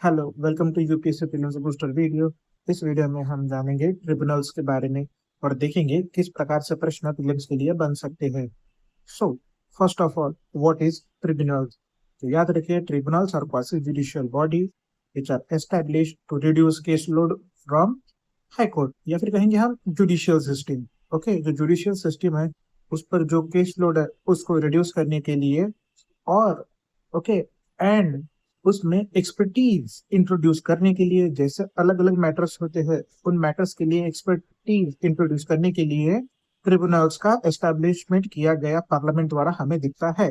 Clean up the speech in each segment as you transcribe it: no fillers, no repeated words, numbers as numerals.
Hello, welcome to UPSC prelims booster video. इस video में हम जानेंगे ट्रिब्यूनल्स के बारे में और देखेंगे किस प्रकार से प्रश्न प्रीलिम्स के लिए बन सकते हैं। So first of all, what is tribunals? तो याद रखिए, tribunals are quasi judicial body which are established to reduce case load from high court, या फिर कहेंगे हम जुडिशियल सिस्टम। ओके, जो जुडिशियल सिस्टम है उस पर जो केस लोड है उसको रिड्यूस करने के लिए, और ओके एंड उसमें एक्सपर्टीज इंट्रोड्यूस करने के लिए, जैसे अलग अलग मैटर्स होते हैं उन मैटर्स के लिए एक्सपर्टीज इंट्रोड्यूस करने के लिए ट्रिब्यूनल्स का एस्टेब्लिशमेंट किया गया पार्लियामेंट द्वारा हमें दिखता है।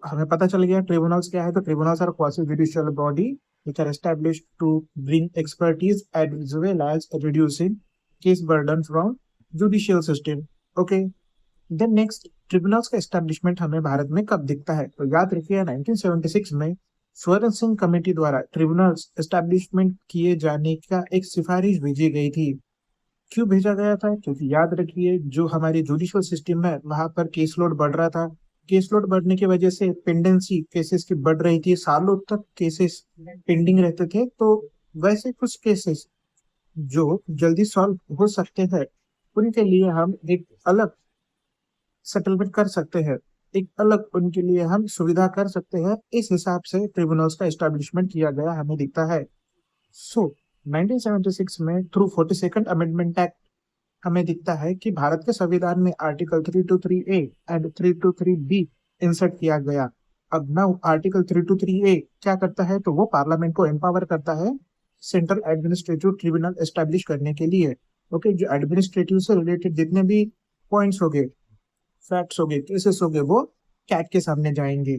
हमें पता चल गया ट्रिब्यूनल्स क्या है। तो tribunals are quasi judicial body which are established to bring expertise as well as reducing case burden from judicial system. Okay. Then next, tribunals का एस्टेब्लिशमेंट हमें भारत में कब दिखता है? तो याद रखिए 1976 में स्वर्ण सिंह कमेटी द्वारा ट्रिब्यूनल्स एस्टेब्लिशमेंट किए जाने का एक सिफारिश भेजी गई थी। क्यों भेजा गया था? क्योंकि याद रखिए, जो हमारी जुडिशियल सिस्टम है वहां पर केस लोड बढ़ रहा था। केस लोड बढ़ने की वजह से पेंडेंसी केसेस की बढ़ रही थी, सालों तक केसेस पेंडिंग रहते थे। तो वैसे कुछ केसेस जो जल्दी सॉल्व हो सकते हैं उनके लिए हम एक अलग सेटलमेंट कर सकते हैं, एक अलग उनके लिए हम सुविधा कर सकते हैं। इस हिसाब से ट्रिब्यूनल्स का एस्टेब्लिशमेंट किया गया हमें दिखता है। सो 1976 में थ्रू 42nd अमेंडमेंट एक्ट हमें दिखता है कि भारत के संविधान में article 323A and 323B insert किया गया। अब नाउ आर्टिकल 323A क्या करता है? तो वो पार्लियामेंट को एम्पावर करता है सेंट्रल एडमिनिस्ट्रेटिव ट्रिब्यूनल एस्टेब्लिश करने के लिए। ओके, जो एडमिनिस्ट्रेटिव से रिलेटेड जितने भी पॉइंट्स हो गए, फैक्ट्स हो गए, केसेस हो गए, वो कैट के सामने जाएंगे।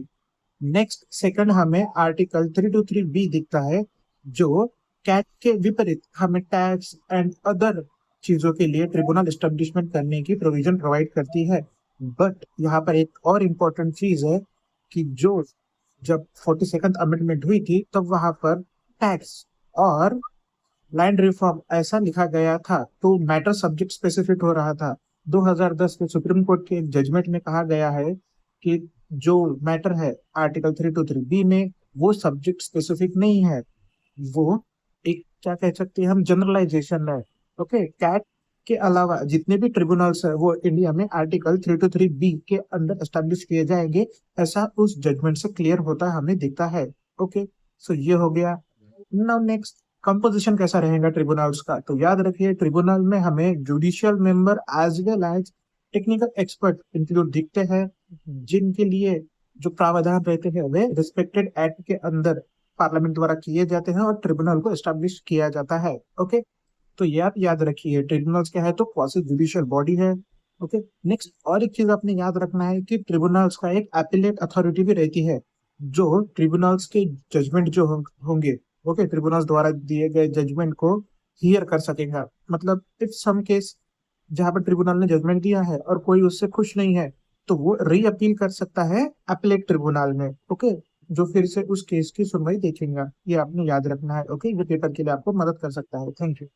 नेक्स्ट सेकंड, हमें आर्टिकल 323B दिखता है जो कैट के विपरीत हमें टैक्स एंड अदर चीजों के लिए ट्रिब्यूनल एस्टेब्लिशमेंट करने की प्रोविजन प्रोवाइड करती है। बट यहाँ पर एक और इम्पोर्टेंट चीज है कि जो जब 42nd अमेंडमेंट हुई थी तब वहां पर टैक्स और लैंड रिफॉर्म ऐसा लिखा गया था, तो मैटर सब्जेक्ट स्पेसिफिक हो रहा था। 2010 के सुप्रीम कोर्ट के जजमेंट में कहा गया है कि जो मैटर है आर्टिकल 323B में वो सब्जेक्ट स्पेसिफिक नहीं है, वो एक क्या कह सकते हैं हम, जनरलाइजेशन है। ओके, कैट के अलावा जितने भी ट्रिब्यूनल्स है वो इंडिया में आर्टिकल 323B के अंदर एस्टेब्लिश किए जाएंगे, ऐसा उस जजमेंट से क्लियर होता हमें दिखता है। ओके, सो ये हो गया। नाउ नेक्स्ट, कंपोजिशन कैसा रहेगा ट्रिब्यूनल्स का? तो याद रखिए, ट्रिब्यूनल में हमें judicial member as well as technical expert include दिखते हैं, जिनके लिए जो प्रावधान रहते हैं वे रिस्पेक्टेड एक्ट के अंदर पार्लियामेंट द्वारा किए जाते हैं और ट्रिब्यूनल को एस्टेब्लिश किया जाता है। ओके, तो ये आप याद रखिए, ट्रिब्यूनल्स क्या है? तो क्वासी जुडिशियल बॉडी है। ओके, नेक्स्ट और एक चीज आपने याद रखना है कि ट्रिब्यूनल्स का एक अपीलेट अथॉरिटी भी रहती है, जो ट्रिब्यूनल्स के जजमेंट जो होंगे, ओके, ट्रिब्यूनल्स द्वारा दिए गए जजमेंट को हियर कर सकेगा। मतलब इफ सम केस जहां पर ट्रिब्यूनल ने जजमेंट दिया है और कोई उससे खुश नहीं है, तो वो री अपील कर सकता है अपीलेट ट्रिब्यूनल में। ओके, जो फिर से उस केस की सुनवाई देखेगा। ये आपने याद रखना है। ओके, ये पेपर के लिए आपको मदद कर सकता है। Thank you.